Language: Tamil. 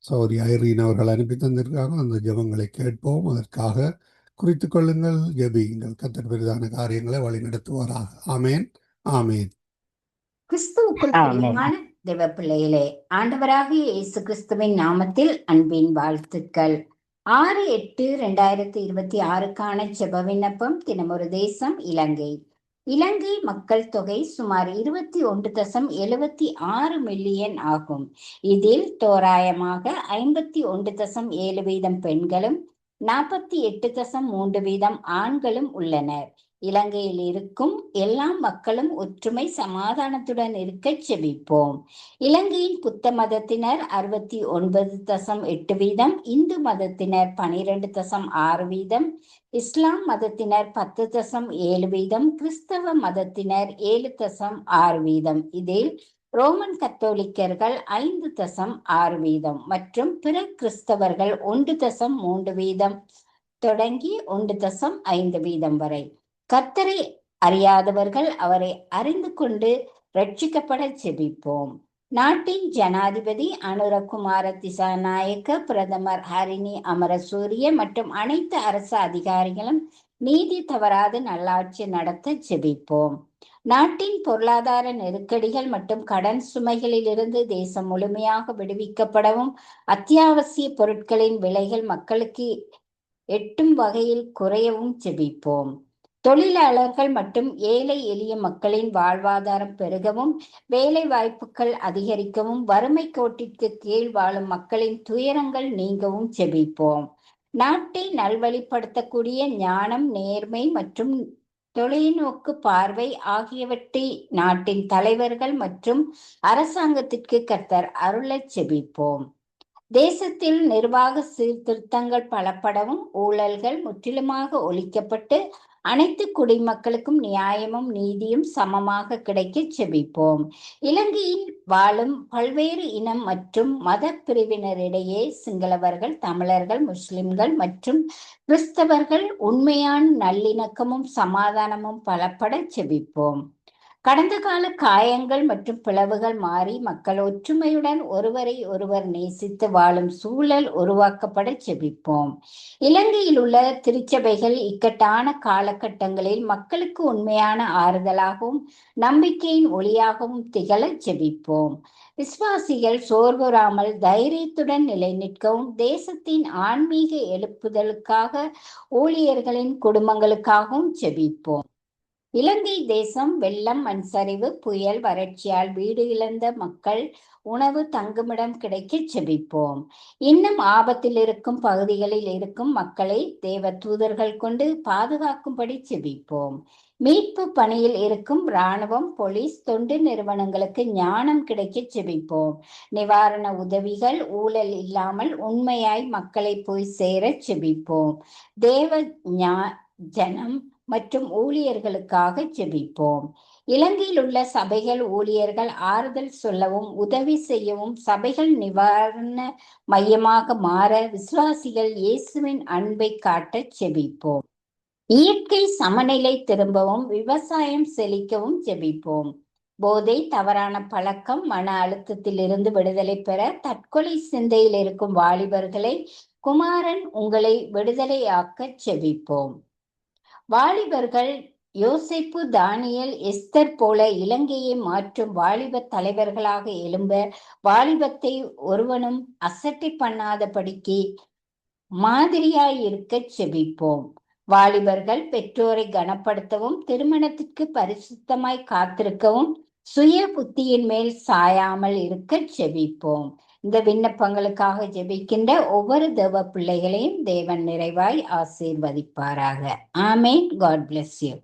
சௌரி ஐரீன் அவர்கள் அனுப்பி தந்திருக்காங்க. அந்த ஜெபங்களை கேட்போம். அதற்காக குறித்துக் கொள்ளுங்கள், ஜெபியுங்கள். கர்த்தர் பெரிதான காரியங்களை வழிநடத்துவாராக. ஆமேன், ஆமேன். கிறிஸ்துவுக்குள் பிரியமான தேவ பிள்ளைகளே, ஆண்டவராகிய இயேசு கிறிஸ்துவின் நாமத்தில் அன்பின் வாழ்த்துக்கள். 6/8/2026க்கான ஜெப விண்ணப்பம். தினமொரு தேசம் இலங்கை. இலங்கை மக்கள் தொகை சுமார் 21.76 மில்லியன் ஆகும். இதில் தோராயமாக 51.7% பெண்களும் 48.3% ஆண்களும் உள்ளனர். இலங்கையில் இருக்கும் எல்லா மக்களும் ஒற்றுமை சமாதானத்துடன் இருக்க செபிப்போம். இலங்கையின் புத்த மதத்தினர் 69.8%, இந்து மதத்தினர் 12.6%, இஸ்லாம் மதத்தினர் 10.7%, கிறிஸ்தவ மதத்தினர் 7.6%. இதில் ரோமன் கத்தோலிக்கர்கள் 5.6% மற்றும் பிற கிறிஸ்தவர்கள் 1.3% தொடங்கி 1.5% வரை. கர்த்தரை அறியாதவர்கள் அவரை அறிந்து கொண்டு ரட்சிக்கப்பட செபிப்போம். நாட்டின் ஜனாதிபதி அனுரகுமார திசாநாயக்க, பிரதமர் ஹரிணி அமரசூரிய மற்றும் அனைத்து அரசு அதிகாரிகளும் நீதி தவறாது நல்லாட்சி நடத்த செபிப்போம். நாட்டின் பொருளாதார நெருக்கடிகள் மற்றும் கடன் சுமைகளில் இருந்து தேசம் முழுமையாக விடுவிக்கப்படவும், அத்தியாவசிய பொருட்களின் விலைகள் மக்களுக்கு எட்டும் வகையில் குறையவும் செபிப்போம். தொழிலாளர்கள் மற்றும் ஏழை எளிய மக்களின் வாழ்வாதாரம் பெருகவும், வேலை வாய்ப்புகள் அதிகரிக்கவும், வறுமை கோட்டிற்கு கீழ் வாழும் மக்களின் துயரங்கள் நீங்கவும் செபிப்போம். நாட்டை நல்வழிப்படுத்தக்கூடிய ஞானம், நேர்மை மற்றும் தொலைநோக்கு பார்வை ஆகியவற்றை நாட்டின் தலைவர்கள் மற்றும் அரசாங்கத்திற்கு கர்த்தர் அருளச் செபிப்போம். தேசத்தில் நிர்வாக சீர்திருத்தங்கள் பலப்படவும், ஊழல்கள் முற்றிலுமாக ஒழிக்கப்பட்டு அனைத்து குடிமக்களுக்கும் நியாயமும் நீதியும் சமமாக கிடைக்க செபிப்போம். இலங்கையில் வாழும் பல்வேறு இனம் மற்றும் மத பிரிவினரிடையே சிங்களவர்கள், தமிழர்கள், முஸ்லிம்கள் மற்றும் கிறிஸ்தவர்கள் உண்மையான நல்லிணக்கமும் சமாதானமும் பலப்பட செபிப்போம். கடந்த கால காயங்கள் மற்றும் பிளவுகள் மாறி மக்கள் ஒற்றுமையுடன் ஒருவரை ஒருவர் நேசித்து வாழும் சூழல் உருவாக்கப்பட செபிப்போம். இலங்கையில் உள்ள திருச்சபைகள் இக்கட்டான காலகட்டங்களில் மக்களுக்கு உண்மையான ஆறுதலாகவும் நம்பிக்கையின் ஒளியாகவும் திகழ செபிப்போம். விசுவாசிகள் சோர்வுறாமல் தைரியத்துடன் நிலை நிற்கவும், தேசத்தின் ஆன்மீக எழுப்புதலுக்காக ஊழியர்களின் குடும்பங்களுக்காகவும் செபிப்போம். இலங்கை தேசம் வெள்ளம், மண் சரிவு, புயல், வறட்சியால் வீடு இழந்த மக்கள் உணவு, தங்குமிடம் கிடைக்க செபிப்போம். இன்னும் ஆபத்தில் இருக்கும் பகுதிகளில் இருக்கும் மக்களை தேவ தூதர்கள் கொண்டு பாதுகாக்கும்படி செபிப்போம். மீட்பு பணியில் இருக்கும் இராணுவம், போலீஸ், தொண்டு நிறுவனங்களுக்கு ஞானம் கிடைக்க செபிப்போம். நிவாரண உதவிகள் ஊழல் இல்லாமல் உண்மையாய் மக்களை போய் சேர செபிப்போம். தேவ ஜனம் மற்றும் ஊழியர்களுக்காக ஜெபிப்போம். இலங்கையில் உள்ள சபைகள் ஊழியர்கள் ஆறுதல் சொல்லவும், உதவி செய்யவும், சபைகள் நிவாரண மையமாக மாற விசுவாசிகள் இயேசுவின் அன்பை காட்ட ஜெபிப்போம். இயற்கை சமநிலை திரும்பவும், விவசாயம் செழிக்கவும் ஜெபிப்போம். போதை, தவறான பழக்கம், மன அழுத்தத்தில் இருந்து விடுதலை பெற, தற்கொலை சிந்தையில் இருக்கும் வாலிபர்களை குமாரன் உங்களை விடுதலையாக்க ஜெபிப்போம். வாலிபர்கள் யோசேப்பு, தானியல், எஸ்தர் போல இலங்கையை மாற்றும் வாலிப தலைவர்களாக எழும்ப, வாலிபத்தை ஒருவனும் அசட்டை பண்ணாதபடிக்கு மாதிரியாய் இருக்க செபிப்போம். வாலிபர்கள் பெற்றோரை கனப்படுத்தவும், திருமணத்திற்கு பரிசுத்தமாய் காத்திருக்கவும், சுய புத்தியின் மேல் சாயாமல் இருக்க செபிப்போம். இந்த விண்ணப்பங்களுக்காக ஜெபிக்கின்ற ஒவ்வொரு தேவ பிள்ளைகளையும் தேவன் நிறைவாய் ஆசீர்வதிப்பாராக. ஆமேன். God bless you.